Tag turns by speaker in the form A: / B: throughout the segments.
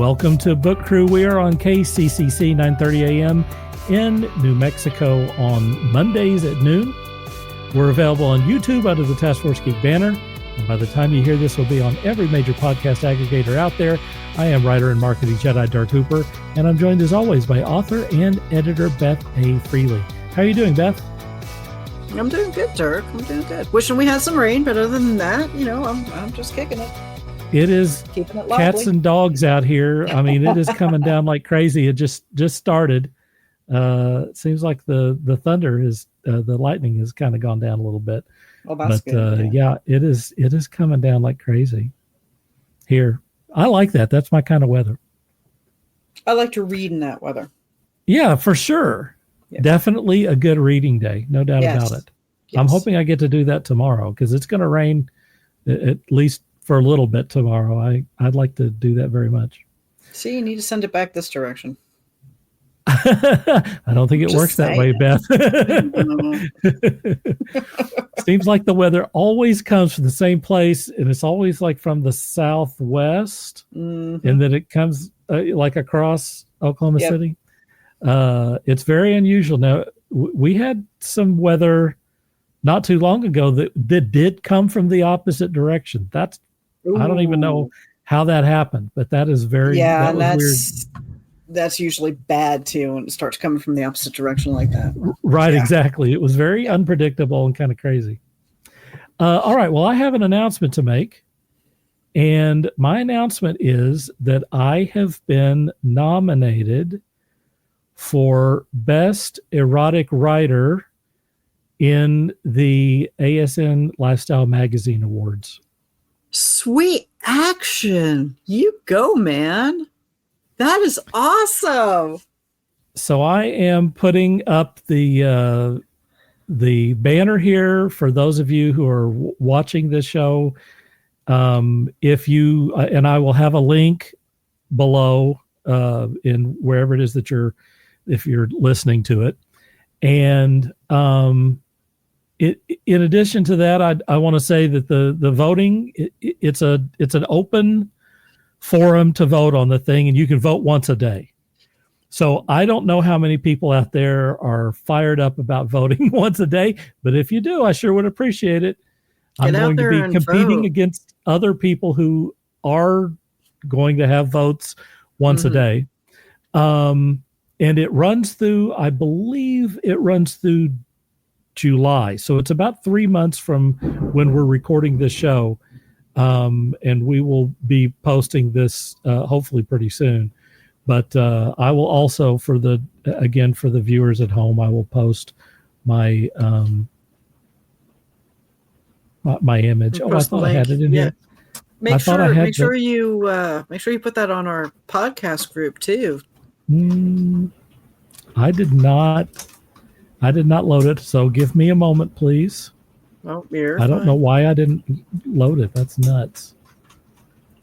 A: Welcome to Book Crew. We are on KCCC 9:30 a.m. in New Mexico on Mondays at noon. We're available on YouTube under the Task Force Geek banner. And by the time you hear this, we'll be on every major podcast aggregator out there. I am writer and marketing Jedi Darth Hooper, and I'm joined as always by author and editor Beth A. Freely. How are you doing, Beth?
B: I'm doing good, Dirk. I'm doing good. Wishing we had some rain, but other than that, I'm just kicking it.
A: It is
B: Keeping it
A: cats and dogs out here. I mean, it is coming down like crazy. It just started. It seems like the thunder is the lightning has kind of gone down a little bit.
B: Oh, that's good.
A: Yeah, it is coming down like crazy here. I like that. That's my kind of weather.
B: I like to read in that weather.
A: Yeah, for sure. Yeah. Definitely a good reading day. No doubt about it. Yes. I'm hoping I get to do that tomorrow because it's going to rain at least for a little bit tomorrow. I'd like to do that very much.
B: See, you need to send it back this direction.
A: I don't think it works that way, Beth. Seems like the weather always comes from the same place, and it's always like from the southwest, and then it comes like across Oklahoma City. It's very unusual. Now, we had some weather not too long ago that did come from the opposite direction. I don't even know how that happened, but that is very weird.
B: That's usually bad too when it starts coming from the opposite direction like that.
A: Right, exactly. It was very unpredictable and kind of crazy. All right, well, I have an announcement to make. And my announcement is that I have been nominated for Best Erotic Writer in the ASN Lifestyle Magazine Awards.
B: Sweet action. You go, man. That is awesome.
A: So I am putting up the banner here for those of you who are watching this show. If you and I will have a link below in wherever it is that if you're listening to it. And in addition to that, I want to say that the voting it's an open forum to vote on the thing, and you can vote once a day. So I don't know how many people out there are fired up about voting once a day, but if you do, I sure would appreciate it. I'm going to be competing against other people who are going to have votes once a day. And it runs through, I believe it runs through July. So it's about 3 months from when we're recording this show. And we will be posting this hopefully pretty soon. But I will also, for the viewers at home, I will post my my image. I thought I had it in here.
B: Make sure you put that on our podcast group too.
A: I did not load it, so give me a moment, please.
B: Oh,
A: I don't know why I didn't load it. That's nuts.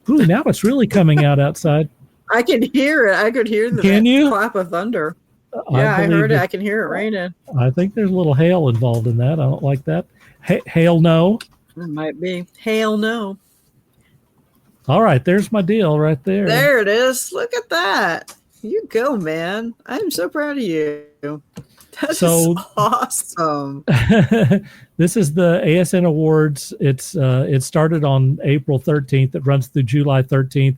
A: Ooh, now it's really coming out outside.
B: I can hear it. I could hear the clap of thunder. Yeah, I heard it. I can hear it raining.
A: I think there's a little hail involved in that. I don't like that. Hail no.
B: It might be. Hail no.
A: All right, there's my deal right there.
B: There it is. Look at that. You go, man. I'm so proud of you. That's awesome.
A: This is the ASN Awards. It started on April 13th. It runs through July 13th,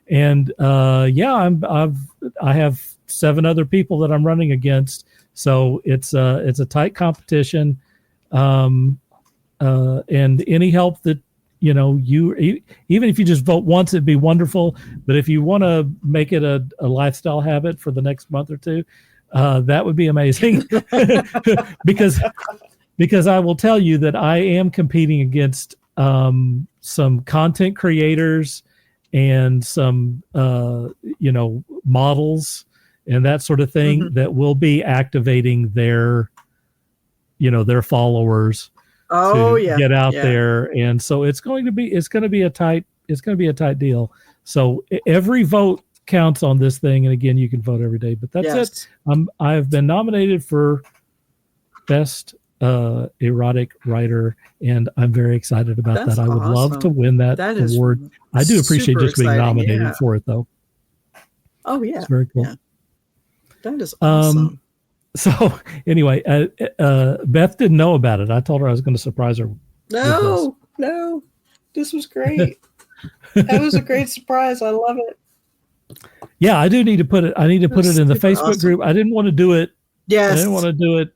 A: and I have 7 other people that I'm running against. So it's a tight competition, and any help that you even if you just vote once, it'd be wonderful. But if you want to make it a lifestyle habit for the next month or two. That would be amazing because I will tell you that I am competing against some content creators and some models and that sort of thing that will be activating their followers to get out there, and so it's going to be a tight deal. So every vote counts on this thing, and again, you can vote every day. But that's it. I've been nominated for Best Erotic Writer, and I'm very excited about that. I would love to win that award. I do appreciate just being nominated for it, though.
B: Oh yeah.
A: It's very cool.
B: Yeah. That is awesome.
A: So anyway, Beth didn't know about it. I told her I was going to surprise her.
B: No, this was great. That was a great surprise. I love it.
A: Yeah, I do need to put it. I need to put it in the Facebook group. I didn't want to do it.
B: Yes.
A: I didn't want to do it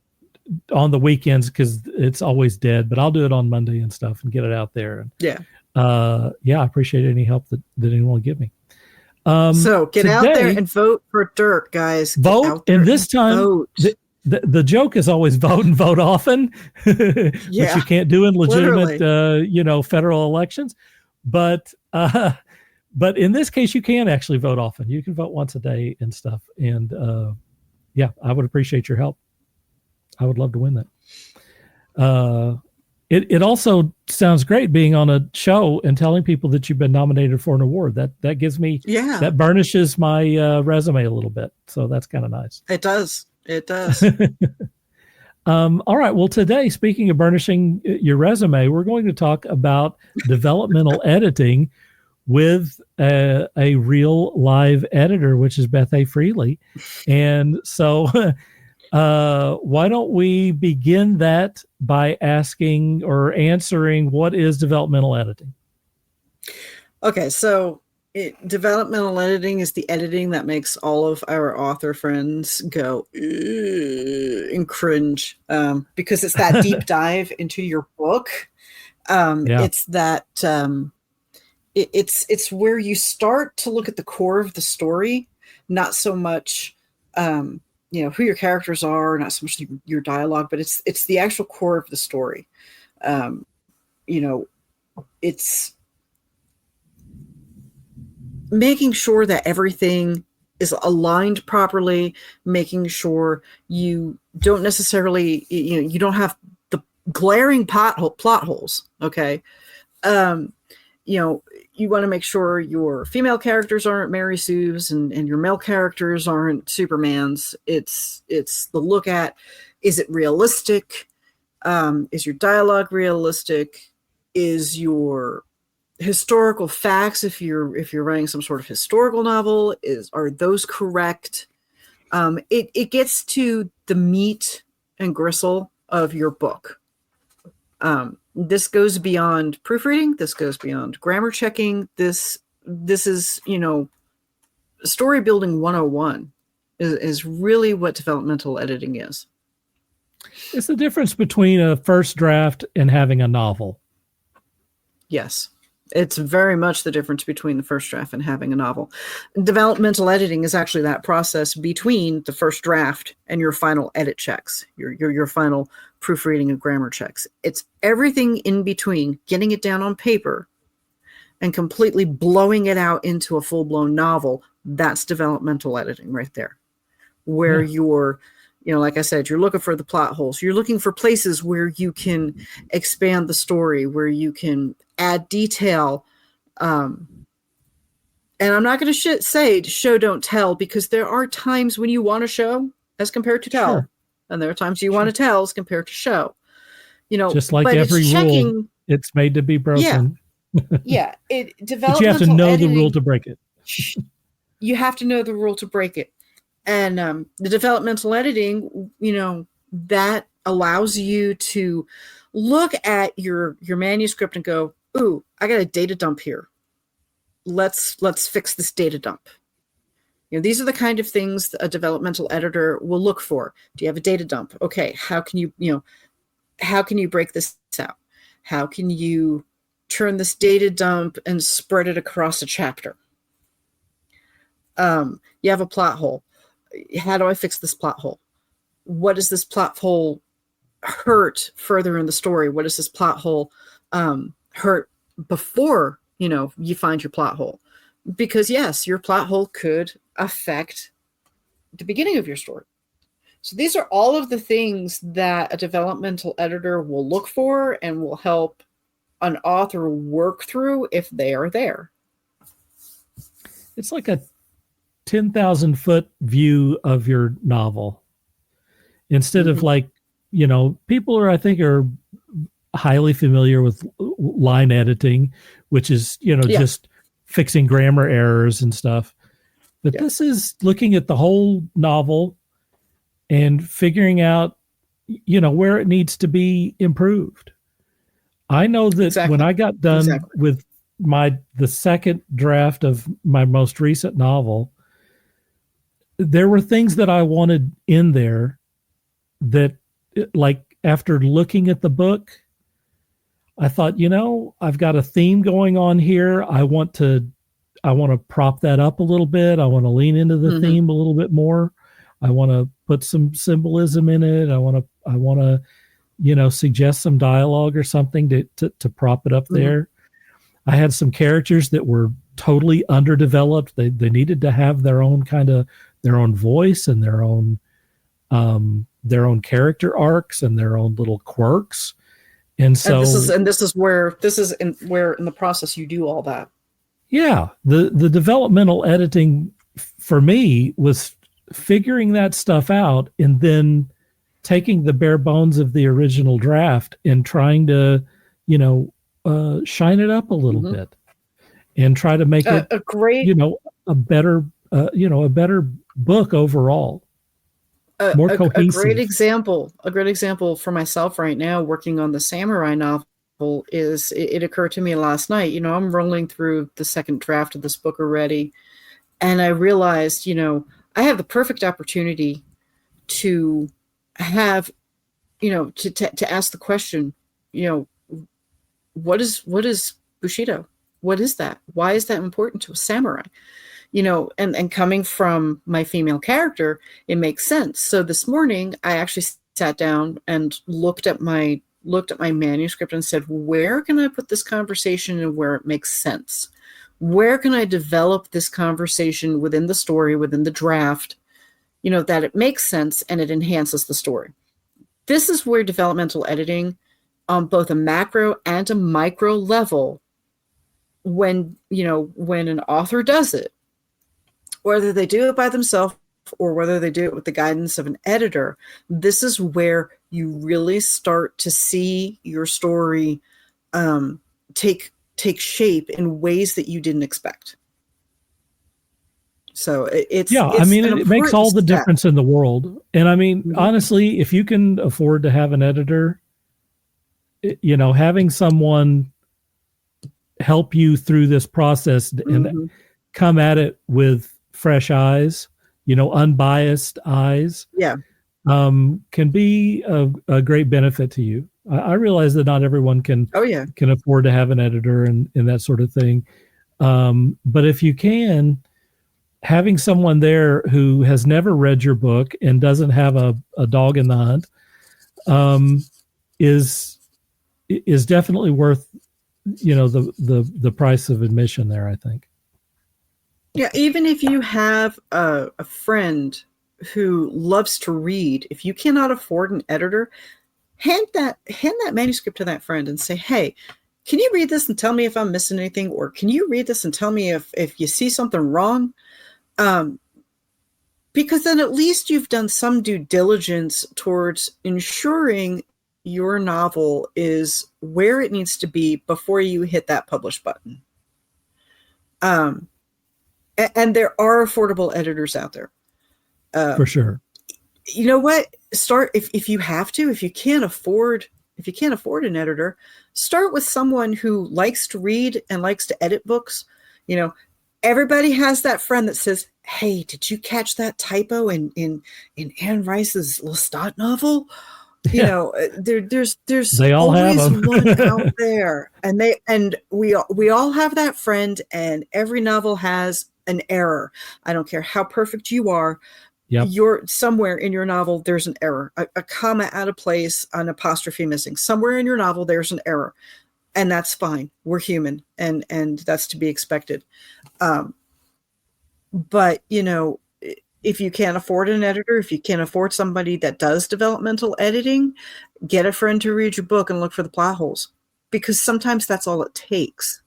A: on the weekends because it's always dead, but I'll do it on Monday and stuff and get it out there.
B: Yeah.
A: Yeah, I appreciate any help that anyone will give me.
B: So get out there and vote for Dirk, guys.
A: Vote, and this time the joke is always vote and vote often, which you can't do in legitimate, federal elections. But in this case, you can actually vote often. You can vote once a day and stuff. And I would appreciate your help. I would love to win that. It also sounds great being on a show and telling people that you've been nominated for an award. That gives me, that burnishes my resume a little bit. So that's kind of nice.
B: It does.
A: All right. Well, today, speaking of burnishing your resume, we're going to talk about developmental editing with a real live editor, which is Beth A. Freely. And so why don't we begin that by asking or answering what is developmental editing?
B: Okay, so developmental editing is the editing that makes all of our author friends go and cringe because it's that deep dive into your book. It's that it's where you start to look at the core of the story, not so much who your characters are, not so much your dialogue, but it's the actual core of the story. It's making sure that everything is aligned properly, making sure you don't necessarily, you don't have the glaring plot holes. Okay. You want to make sure your female characters aren't Mary Sue's and your male characters aren't Superman's. It's the look at, is it realistic? Is your dialogue realistic? Is your historical facts, if you're writing some sort of historical novel, are those correct? It gets to the meat and gristle of your book. This goes beyond proofreading. This goes beyond grammar checking. This is, story building 101 is really what developmental editing is.
A: It's the difference between a first draft and having a novel.
B: Yes. It's very much the difference between the first draft and having a novel. Developmental editing is actually that process between the first draft and your final edit checks, your final proofreading and grammar checks. It's everything in between, getting it down on paper and completely blowing it out into a full-blown novel. That's developmental editing right there, where you're, like I said, you're looking for the plot holes. You're looking for places where you can expand the story, where you can add detail. And I'm not going to say show, don't tell, because there are times when you want to show as compared to tell. Sure. And there are times you want to tell as compared to show. Just like every rule,
A: it's made to be broken.
B: Yeah.
A: But you have to know the rule to break it.
B: You have to know the rule to break it. And the developmental editing, that allows you to look at your manuscript and go, ooh, I got a data dump here. Let's fix this data dump. These are the kind of things that a developmental editor will look for. Do you have a data dump? Okay, how can you break this out? How can you turn this data dump and spread it across a chapter? You have a plot hole. How do I fix this plot hole? What does this plot hole hurt further in the story? What does this plot hole hurt before, you find your plot hole? Because yes, your plot hole could affect the beginning of your story. So these are all of the things that a developmental editor will look for and will help an author work through if they are there.
A: It's like a 10,000 foot view of your novel instead of people are highly familiar with line editing, which is, just fixing grammar errors and stuff. But this is looking at the whole novel and figuring out, where it needs to be improved. I know that when I got done with the second draft of my most recent novel, there were things that I wanted in there that, like, after looking at the book, I thought, I've got a theme going on here. I want to prop that up a little bit. I want to lean into the theme a little bit more. I want to put some symbolism in it. I want to, suggest some dialogue or something to prop it up there. I had some characters that were totally underdeveloped. They needed to have their own voice and their own character arcs and their own little quirks. And so
B: this is where in the process you do all that.
A: Yeah. The developmental editing for me was figuring that stuff out and then taking the bare bones of the original draft and trying to, shine it up a little bit and try to make it
B: a great,
A: a better book overall. More cohesive. A great example for myself right now, working on the samurai novel, is it occurred to me last night. I'm rolling through the second draft of this book already, and I realized, I have the perfect opportunity to have, to ask the question, what is Bushido? What is that? Why is that important to a samurai? And coming from my female character, it makes sense. So this morning I actually sat down and looked at my manuscript and said, where can I put this conversation and where it makes sense? Where can I develop this conversation within the story, within the draft, that it makes sense and it enhances the story? This is where developmental editing on both a macro and a micro level, when an author does it, whether they do it by themselves or whether they do it with the guidance of an editor, this is where you really start to see your story take shape in ways that you didn't expect. So it makes all the difference in the world. And I mean, honestly, if you can afford to have an editor, having someone help you through this process and come at it with fresh eyes, unbiased eyes, can be a great benefit to you. I realize that not everyone can afford to have an editor and that sort of thing. But if you can, having someone there who has never read your book and doesn't have a dog in the hunt, is definitely worth, the price of admission there, I think.
B: Yeah, even if you have a friend who loves to read, if you cannot afford an editor, hand that manuscript to that friend and say, hey, can you read this and tell me if I'm missing anything? Or can you read this and tell me if you see something wrong? Because then at least you've done some due diligence towards ensuring your novel is where it needs to be before you hit that publish button. And there are affordable editors out there.
A: For sure.
B: You know what? Start if you have to. If you can't afford an editor, start with someone who likes to read and likes to edit books. Everybody has that friend that says, "Hey, did you catch that typo in Anne Rice's Lestat novel?" There's
A: they all
B: always
A: have them.
B: one out there, and we all have that friend, and every novel has an error. I don't care how perfect you are.
A: Yep.
B: You're somewhere in your novel, there's an error, a comma out of place, an apostrophe missing. Somewhere in your novel, there's an error, and that's fine. We're human, and that's to be expected. But if you can't afford an editor, if you can't afford somebody that does developmental editing, get a friend to read your book and look for the plot holes, because sometimes that's all it takes.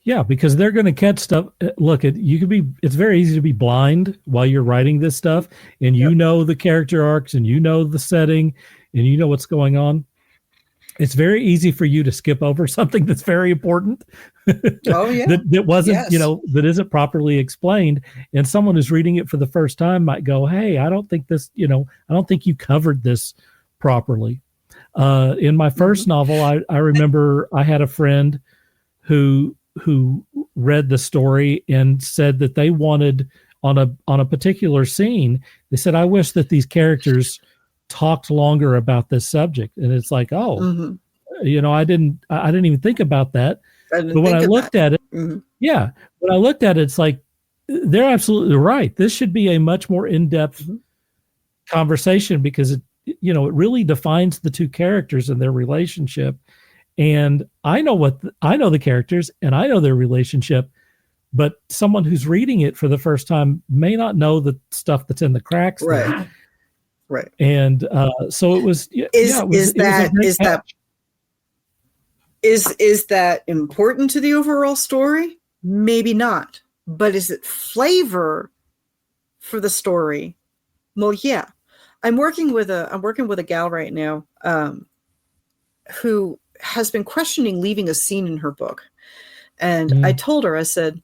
A: Yeah, because they're going to catch stuff. Look, it's very easy to be blind while you're writing this stuff, and the character arcs, and the setting, and what's going on. it's very easy for you to skip over something that's very important.
B: Oh yeah.
A: that wasn't,
B: Yes.
A: that isn't properly explained. And someone who's reading it for the first time might go, hey, I don't think this, I don't think you covered this properly. In my first novel, I remember I had a friend who read the story and said that they wanted on a particular scene, they said, I wish that these characters talked longer about this subject. And it's like, oh, I didn't even think about that. But when I looked at it, yeah, when I looked at it, it's like, they're absolutely right. This should be a much more in-depth conversation, because it really defines the two characters and their relationship. And I know the characters and I know their relationship, but someone who's reading it for the first time may not know the stuff that's in the cracks.
B: Right.
A: There.
B: Right.
A: And so it was. Is
B: that important to the overall story? Maybe not. But is it flavor for the story? Well, yeah. I'm working with a gal right now who has been questioning leaving a scene in her book. And I told her, I said,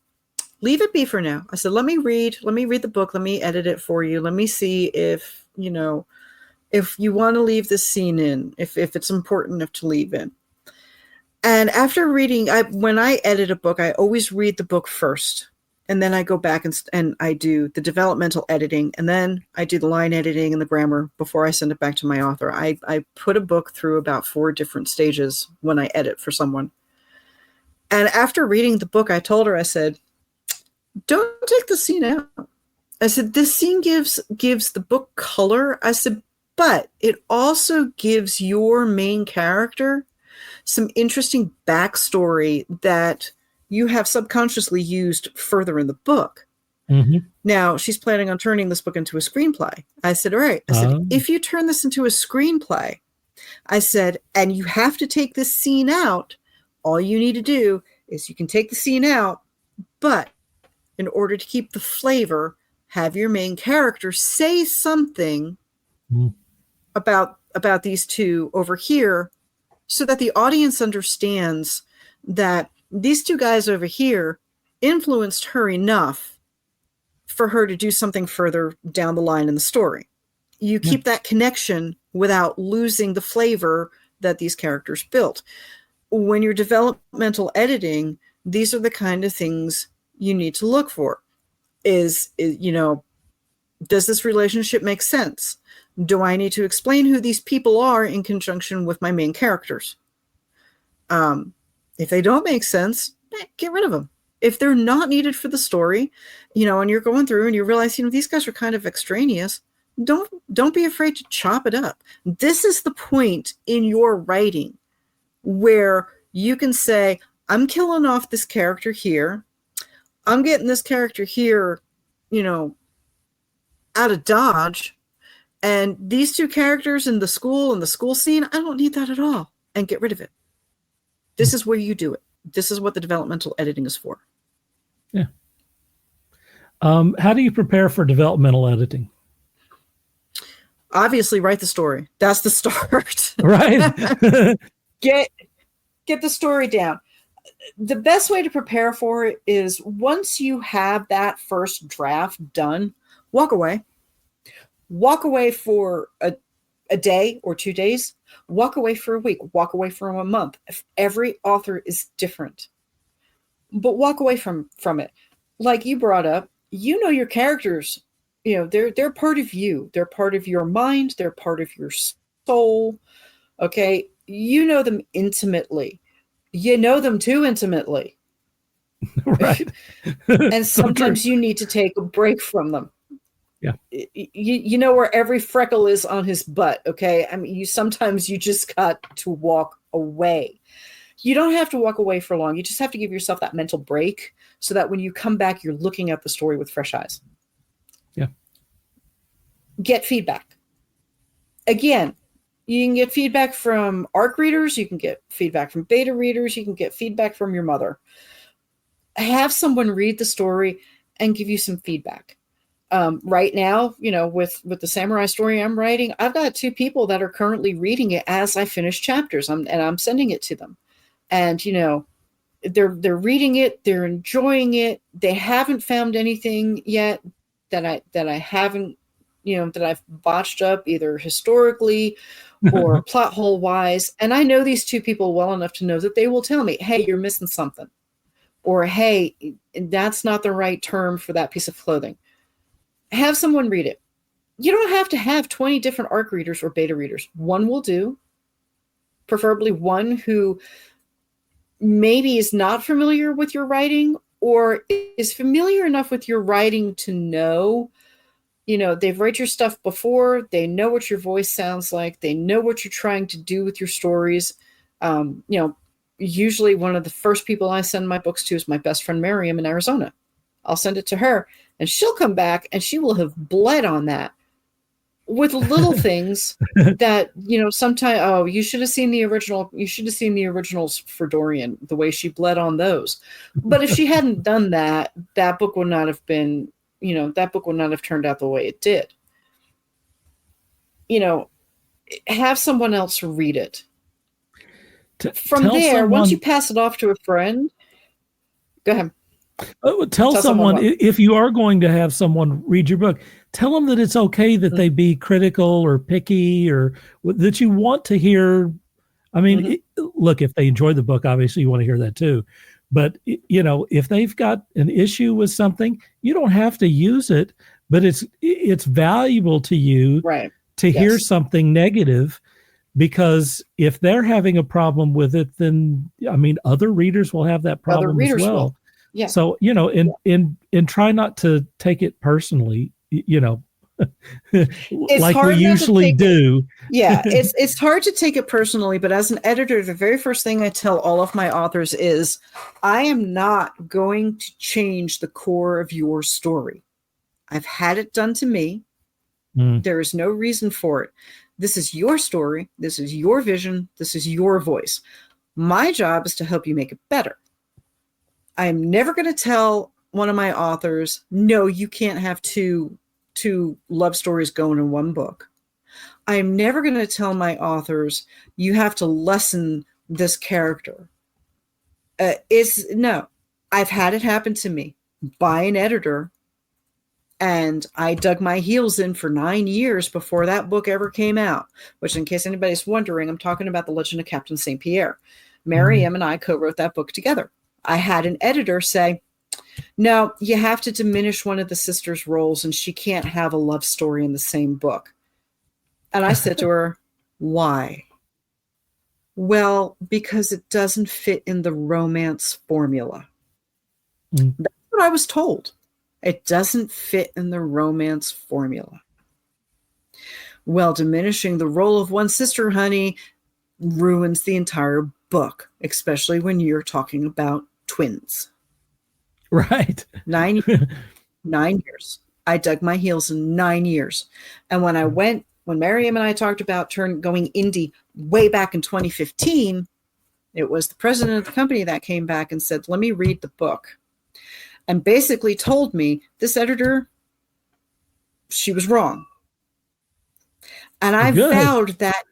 B: leave it be for now. I said, let me read the book. Let me edit it for you. Let me see if you want to leave this scene in, if it's important enough to leave in. And after reading, when I edit a book, I always read the book first. And then I go back and I do the developmental editing, and then I do the line editing and the grammar before I send it back to my author. I put a book through about 4 different stages when I edit for someone. And after reading the book, I told her, I said, don't take the scene out. I said, this scene gives the book color. I said, but it also gives your main character some interesting backstory that you have subconsciously used further in the book. Now, she's planning on turning this book into a screenplay. I said, all right. I said, if you turn this into a screenplay, I said, and you have to take this scene out, all you need to do is you can take the scene out, but in order to keep the flavor, have your main character say something about these two over here, so that the audience understands that these two guys over here influenced her enough for her to do something further down the line in the story. You keep that connection without losing the flavor that these characters built. When you're developmental editing, these are the kind of things you need to look for. Does this relationship make sense? Do I need to explain who these people are in conjunction with my main characters? If they don't make sense, get rid of them. If they're not needed for the story, and you're going through and you realize, these guys are kind of extraneous, don't be afraid to chop it up. This is the point in your writing where you can say, I'm killing off this character here. I'm getting this character here, out of Dodge. And these two characters in the school scene, I don't need that at all, and get rid of it. This is where you do it. This is what the developmental editing is for.
A: Yeah. How do you prepare for developmental editing?
B: Obviously, write the story. That's the start.
A: Right.
B: Get the story down. The best way to prepare for it is, once you have that first draft done, walk away. Walk away for a day or 2 days. Walk away for a week. Walk away for a month. Every author is different. But walk away from it. Like you brought up, your characters, they're part of you. They're part of your mind. They're part of your soul. Okay? You know them intimately. You know them too intimately.
A: Right.
B: And sometimes you need to take a break from them.
A: Yeah.
B: You know where every freckle is on his butt, okay? I mean, sometimes you just got to walk away. You don't have to walk away for long. You just have to give yourself that mental break so that when you come back, you're looking at the story with fresh eyes.
A: Yeah.
B: Get feedback. Again, you can get feedback from ARC readers. You can get feedback from beta readers. You can get feedback from your mother. Have someone read the story and give you some feedback. Right now, with the samurai story I'm writing, I've got 2 people that are currently reading it as I finish chapters, and I'm sending it to them. And they're reading it, they're enjoying it. They haven't found anything yet that I haven't, that I've botched up either historically or plot hole wise. And I know these 2 people well enough to know that they will tell me, hey, you're missing something, or hey, that's not the right term for that piece of clothing. Have someone read it. You don't have to have 20 different ARC readers or beta readers. One will do, preferably one who maybe is not familiar with your writing or is familiar enough with your writing to know, they've read your stuff before. They know what your voice sounds like. They know what you're trying to do with your stories. Usually one of the first people I send my books to is my best friend, Miriam, in Arizona. I'll send it to her and she'll come back and she will have bled on that with little things that, sometimes, oh, you should have seen the original. You should have seen the originals for Dorian, the way she bled on those. But if she hadn't done that, that book would not have been, that book would not have turned out the way it did. Have someone else read it. From there, once you pass it off to a friend, go ahead.
A: Tell someone if you are going to have someone read your book, tell them that it's okay that they be critical or picky, or that you want to hear. I mean, look, if they enjoy the book, obviously you want to hear that too. But, if they've got an issue with something, you don't have to use it, but it's valuable to you to hear something negative, because if they're having a problem with it, then, other readers will have that problem as well. Yeah. So, and try not to take it personally, like we usually do.
B: Yeah, it's hard to take it personally, but as an editor, the very first thing I tell all of my authors is, I am not going to change the core of your story. I've had it done to me. There is no reason for it. This is your story. This is your vision. This is your voice. My job is to help you make it better. I'm never going to tell one of my authors, no, you can't have two love stories going in one book. I'm never going to tell my authors, you have to lessen this character. No, I've had it happen to me by an editor, and I dug my heels in for 9 years before that book ever came out, which, in case anybody's wondering, I'm talking about The Legend of Captain St. Pierre. Miriam and I co-wrote that book together. I had an editor say, no, you have to diminish one of the sisters' roles and she can't have a love story in the same book. And I said to her, why? Well, because it doesn't fit in the romance formula. That's what I was told. It doesn't fit in the romance formula. Well, diminishing the role of one sister, honey, ruins the entire book, especially when you're talking about twins.
A: Right.
B: 9 years. I dug my heels in 9 years. And when Miriam and I talked about going indie way back in 2015, it was the president of the company that came back and said, let me read the book. And basically told me, this editor, she was wrong. And I vowed that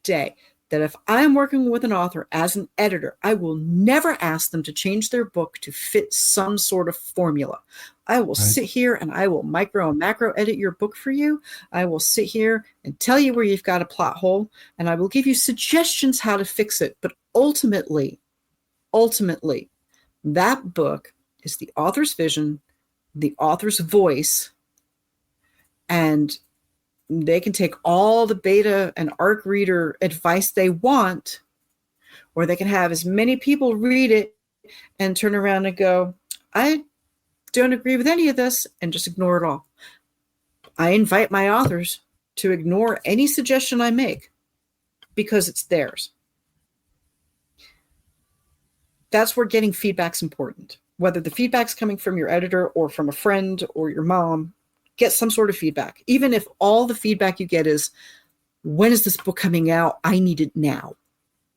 B: day that if I'm working with an author as an editor, I will never ask them to change their book to fit some sort of formula. I will sit here and I will micro and macro edit your book for you. I will sit here and tell you where you've got a plot hole, and I will give you suggestions how to fix it. But ultimately, that book is the author's vision, the author's voice, and they can take all the beta and ARC reader advice they want, or they can have as many people read it and turn around and go, I don't agree with any of this, and just ignore it all. I invite my authors to ignore any suggestion I make because it's theirs. That's where getting feedback's important. Whether the feedback's coming from your editor or from a friend or your mom, get some sort of feedback. Even if all the feedback you get is, when is this book coming out? I need it now.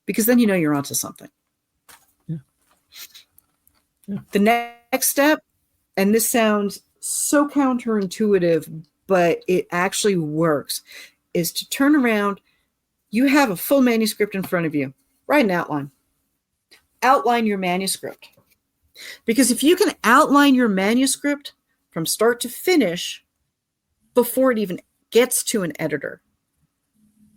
B: Because then you know you're onto something. Yeah. The next step, and this sounds so counterintuitive, but it actually works, is to turn around. You have a full manuscript in front of you. Write an outline. Outline your manuscript. Because if you can outline your manuscript from start to finish before it even gets to an editor,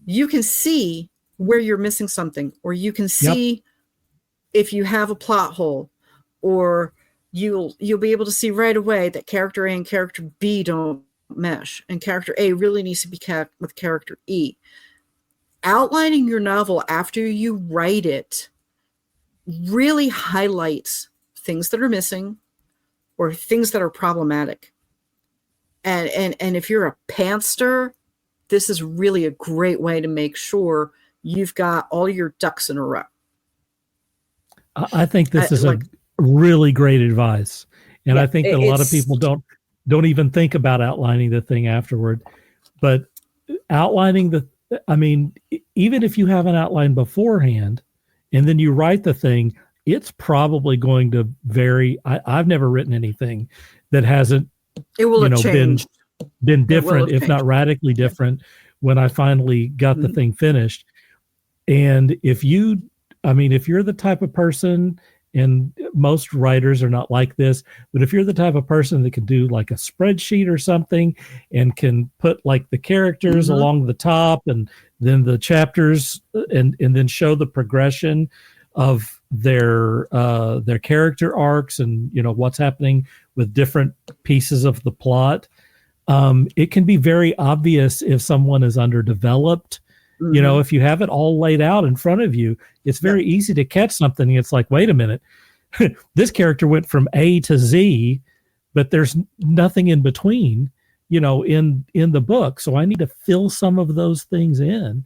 B: you can see where you're missing something, or you can see if you have a plot hole, or you'll be able to see right away that character A and character B don't mesh, and character A really needs to be with character E. Outlining your novel after you write it really highlights things that are missing or things that are problematic. And if you're a pantster, this is really a great way to make sure you've got all your ducks in a row.
A: I think this is a really great advice. And I think that a lot of people don't even think about outlining the thing afterward. But outlining even if you have an outline beforehand and then you write the thing, it's probably going to vary. I've never written anything that hasn't been different, if not radically different, when I finally got the thing finished. And if you're the type of person, and most writers are not like this, but if you're the type of person that can do like a spreadsheet or something and can put like the characters along the top and then the chapters and then show the progression of their character arcs and, what's happening with different pieces of the plot, it can be very obvious if someone is underdeveloped. If you have it all laid out in front of you, it's very easy to catch something. It's like, wait a minute, this character went from A to Z, but there's nothing in between, in the book. So I need to fill some of those things in,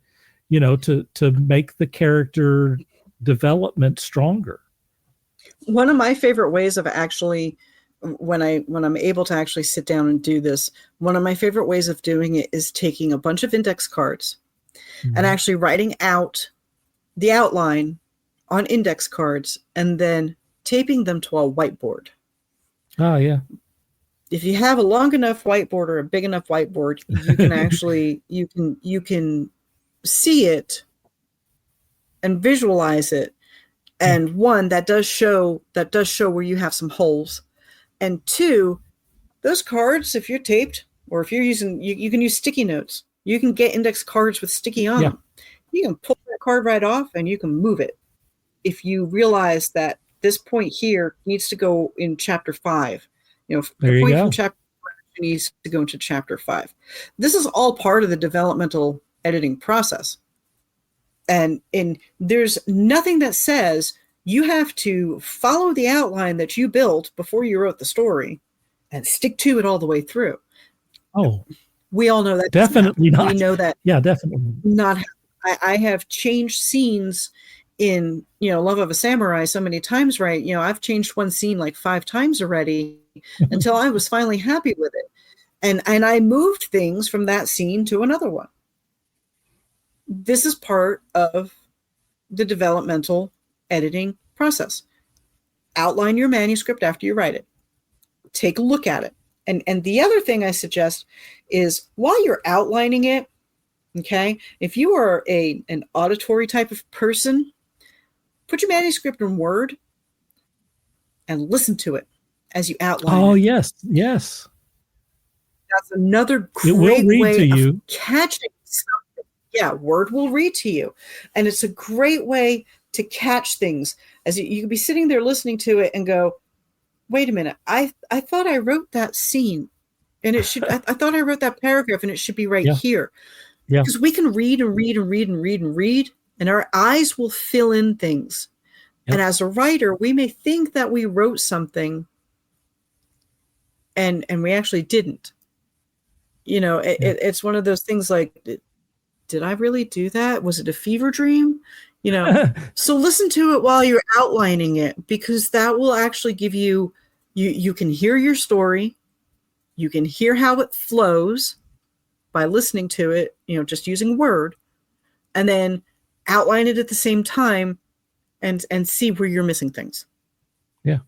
A: to make the character development stronger.
B: One of my favorite ways of actually, when I'm able to actually sit down and do this, one of my favorite ways of doing it is taking a bunch of index cards and actually writing out the outline on index cards and then taping them to a whiteboard.
A: Oh, yeah.
B: If you have a long enough whiteboard or a big enough whiteboard, you can actually, you can see it and visualize it. And one, that does show where you have some holes. And two, those cards, if you're taped or if you're using, you can use sticky notes. You can get index cards with sticky on them. You can pull that card right off and you can move it. If you realize that this point here needs to go in chapter 5, the point from chapter 4 needs to go into chapter 5. This is all part of the developmental editing process. And there's nothing that says you have to follow the outline that you built before you wrote the story and stick to it all the way through.
A: Oh,
B: we all know that.
A: Definitely not.
B: We know that.
A: Yeah, definitely
B: not. I have changed scenes in, Love of a Samurai so many times, right? I've changed one scene like 5 times already until I was finally happy with it. And I moved things from that scene to another one. This is part of the developmental editing process. Outline your manuscript after you write it. Take a look at it. And the other thing I suggest is while you're outlining it, okay, if you are an auditory type of person, put your manuscript in Word and listen to it as you outline it.
A: Yes.
B: That's another great way of catching something. Yeah, Word will read to you. And it's a great way to catch things. As you could be sitting there listening to it and go, wait a minute, I thought I wrote that scene and it should, I thought I wrote that paragraph and it should be right here. Yeah. Because we can read and read and read and read and read, and our eyes will fill in things. Yep. And as a writer, we may think that we wrote something and we actually didn't. It's one of those things like, did I really do that? Was it a fever dream? So listen to it while you're outlining it, because that will actually give you can hear your story. You can hear how it flows by listening to it, just using Word, and then outline it at the same time and see where you're missing things.
A: Yeah.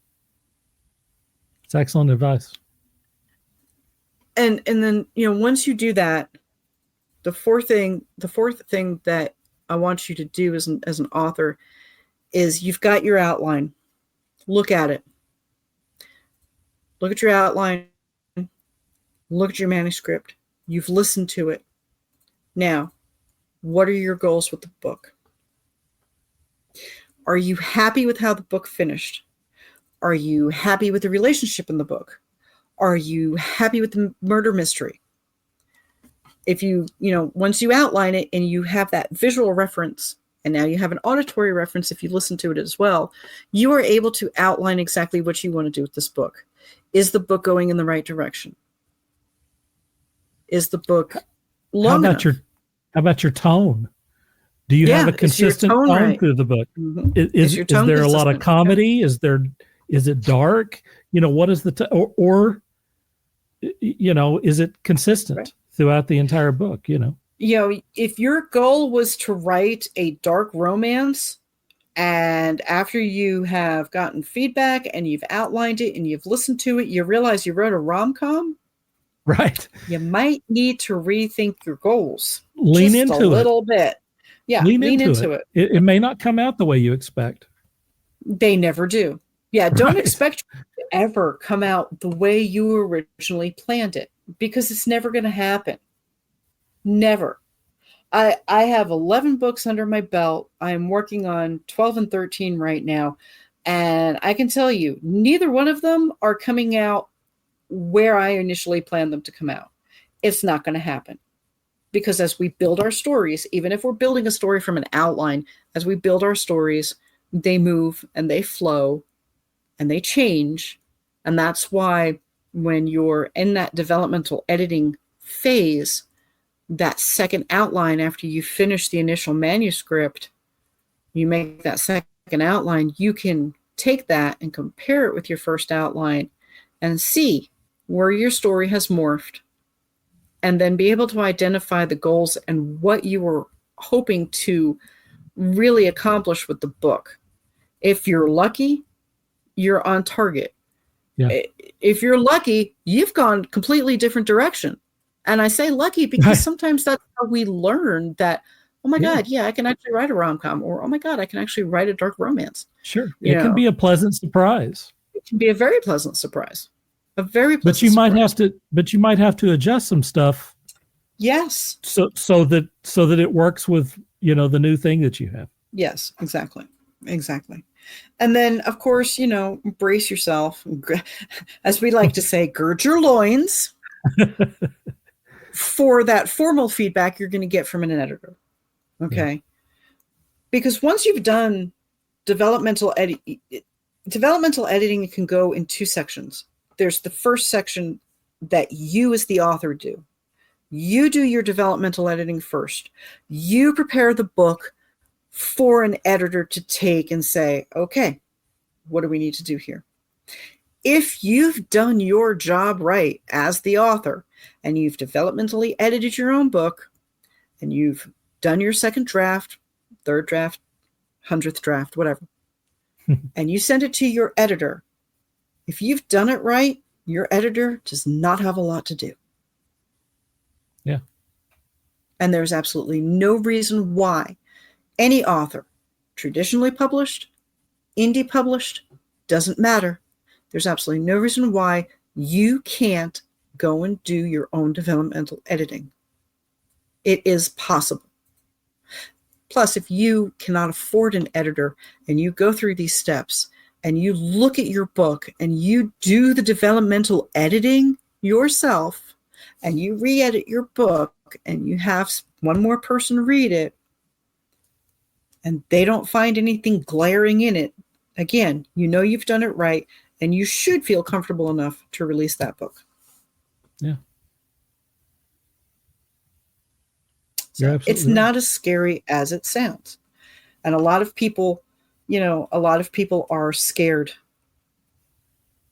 A: It's excellent advice.
B: And then, once you do that, the fourth thing that I want you to do as an author is you've got your outline. Look at it. Look at your outline. Look at your manuscript. You've listened to it. Now, what are your goals with the book? Are you happy with how the book finished? Are you happy with the relationship in the book? Are you happy with the murder mystery? If once you outline it and you have that visual reference, and now you have an auditory reference if you listen to it as well, you are able to outline exactly what you want to do with this book. Is the book going in the right direction? Is the book long enough?
A: How about your tone? Do you have a consistent tone right? Through the book?
B: Mm-hmm.
A: Is there a lot of comedy? Is it dark? What is or is it consistent right. throughout the entire book?
B: If your goal was to write a dark romance, and after you have gotten feedback and you've outlined it and you've listened to it, you realize you wrote a rom-com,
A: right? You
B: might need to rethink your goals.
A: Lean
B: just
A: into
B: a little bit. Yeah, lean into it.
A: It may not come out the way you expect.
B: They never do. Yeah, don't expect to ever come out the way you originally planned it, because it's never going to happen. Never. I have 11 books under my belt. I'm working on 12 and 13 right now. And I can tell you, neither one of them are coming out where I initially planned them to come out. It's not going to happen. Because as we build our stories, even if we're building a story from an outline, as we build our stories, they move and they flow and they change. And that's why when you're in that developmental editing phase, that second outline after you finish the initial manuscript, you make that second outline, you can take that and compare it with your first outline and see where your story has morphed, and then be able to identify the goals and what you were hoping to really accomplish with the book. If you're lucky, you're on target.
A: Yeah.
B: If you're lucky, you've gone completely different direction. And I say lucky because sometimes that's how we learn that, oh my God, I can actually write a rom-com, or, oh my God, I can actually write a dark romance.
A: Sure. It can be a pleasant surprise.
B: It can be a very pleasant surprise. A very pleasant
A: But you might have to adjust some stuff.
B: Yes.
A: So that it works with, the new thing that you have.
B: Yes, exactly. Exactly. And then, of course, brace yourself. As we like to say, gird your loins for that formal feedback you're going to get from an editor. Okay. Yeah. Because once you've done developmental editing, it can go in two sections. There's the first section that you as the author do. You do your developmental editing first. You prepare the book for an editor to take and say, okay, what do we need to do here? If you've done your job right as the author, and you've developmentally edited your own book, and you've done your second draft, third draft, 100th draft, whatever, and you send it to your editor, if you've done it right, your editor does not have a lot to do.
A: Yeah.
B: And there's absolutely no reason why any author, traditionally published, indie published, doesn't matter. There's absolutely no reason why you can't go and do your own developmental editing. It is possible. Plus, if you cannot afford an editor and you go through these steps and you look at your book and you do the developmental editing yourself and you re-edit your book and you have one more person read it and they don't find anything glaring in it, again, you've done it right and you should feel comfortable enough to release that book.
A: Yeah.
B: So it's not as scary as it sounds. And a lot of people are scared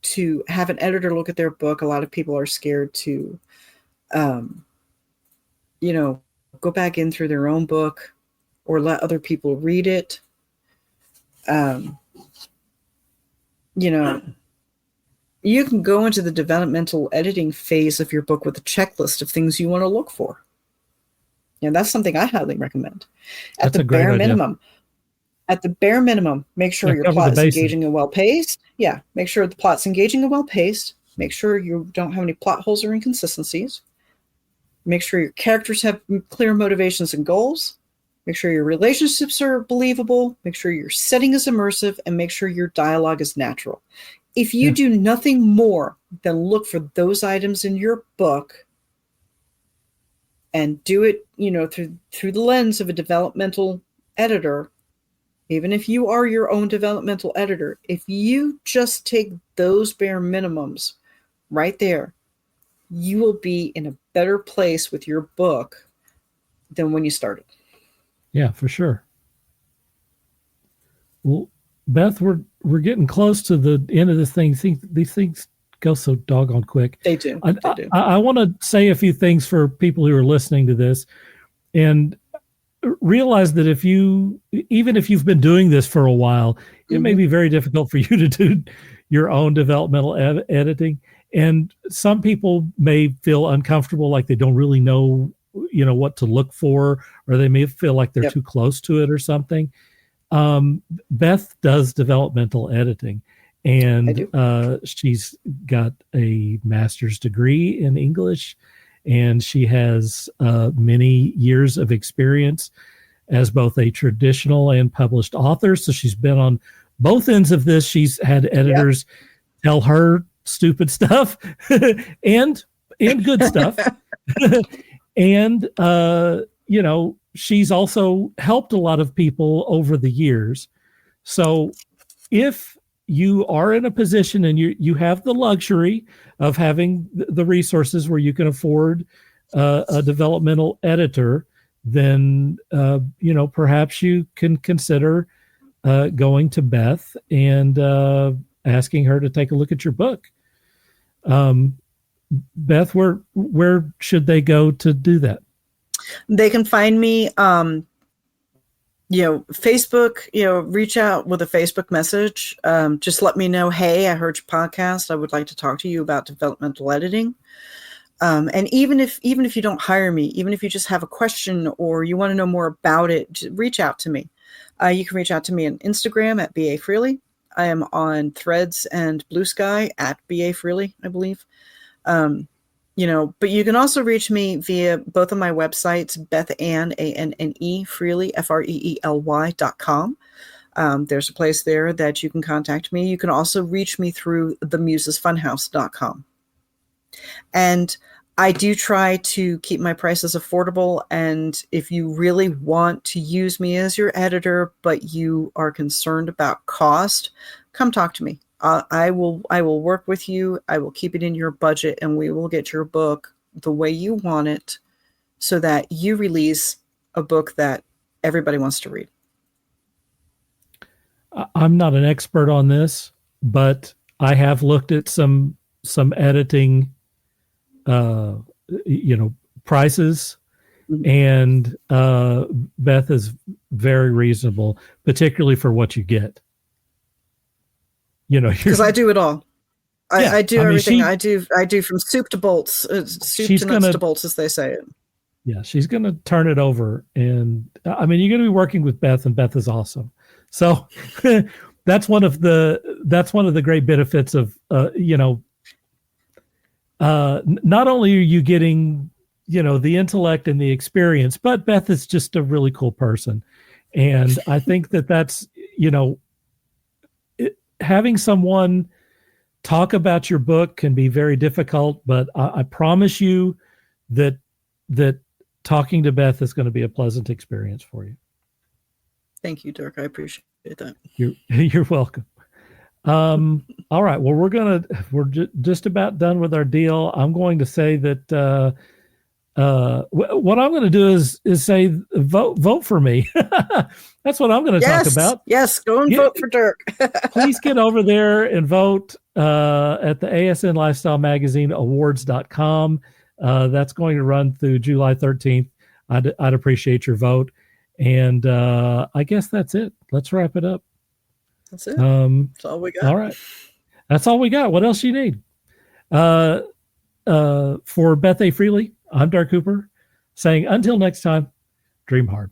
B: to have an editor look at their book. A lot of people are scared to, go back in through their own book or let other people read it. You can go into the developmental editing phase of your book with a checklist of things you want to look for. And that's something I highly recommend. At
A: That's
B: the
A: a great
B: bare
A: idea.
B: minimum, make sure your
A: cover the
B: plot is
A: bases.
B: engaging and well-paced. Yeah, make sure the plot's engaging and well-paced. Make sure you don't have any plot holes or inconsistencies. Make sure your characters have clear motivations and goals. Make sure your relationships are believable. Make sure your setting is immersive, and make sure your dialogue is natural. If you do nothing more than look for those items in your book and do it, through the lens of a developmental editor, even if you are your own developmental editor, if you just take those bare minimums right there, you will be in a better place with your book than when you started.
A: Yeah, for sure. Well, Beth, we're getting close to the end of this thing. These things go so doggone quick.
B: They do.
A: I want to say a few things for people who are listening to this, and realize that even if you've been doing this for a while, it may be very difficult for you to do your own developmental editing. And some people may feel uncomfortable, like they don't really know, what to look for, or they may feel like they're too close to it or something. Beth does developmental editing, and she's got a master's degree in English, and she has many years of experience as both a traditional and published author. So she's been on both ends of this. She's had editors tell her stupid stuff and good stuff. And, she's also helped a lot of people over the years. So if you are in a position and you have the luxury of having the resources where you can afford a developmental editor, then, perhaps you can consider going to Beth and asking her to take a look at your book. Beth, where should they go to do that?
B: They can find me, Facebook, reach out with a Facebook message. Just let me know, hey, I heard your podcast. I would like to talk to you about developmental editing. And even if you don't hire me, even if you just have a question or you want to know more about it, just reach out to me. You can reach out to me on Instagram at BA Freely. I am on Threads and Blue Sky at BA Freely, I believe. But you can also reach me via both of my websites, BethAnne, ANNE, Freely, FREELY.com. There's a place there that you can contact me. You can also reach me through themusesfunhouse.com. And I do try to keep my prices affordable. And if you really want to use me as your editor, but you are concerned about cost, come talk to me. I will work with you. I will keep it in your budget, and we will get your book the way you want it so that you release a book that everybody wants to read.
A: I'm not an expert on this, but I have looked at some editing prices, and Beth is very reasonable, particularly for what you get. Because
B: I do it all. I do everything. I do from soup to bolts, soup to nuts to bolts, as they say it.
A: Yeah, she's going to turn it over, and you're going to be working with Beth, and Beth is awesome. So that's one of the great benefits of not only are you getting the intellect and the experience, but Beth is just a really cool person, and I think that's having someone talk about your book can be very difficult, but I promise you that talking to Beth is going to be a pleasant experience for you.
B: Thank you, Dirk. I appreciate that.
A: You're welcome. All right. Well, we're just about done with our deal. I'm going to say that what I'm going to do is say vote for me. That's what I'm going to talk about.
B: Yes, go and vote for Dirk.
A: Please get over there and vote at the ASN Lifestyle Magazine Awards.com. That's going to run through July 13th. I'd appreciate your vote. And I guess that's it. Let's wrap it up.
B: That's it. That's all we got.
A: All right. That's all we got. What else do you need? Uh, for Beth A. Freely, I'm Dark Cooper saying until next time, dream hard.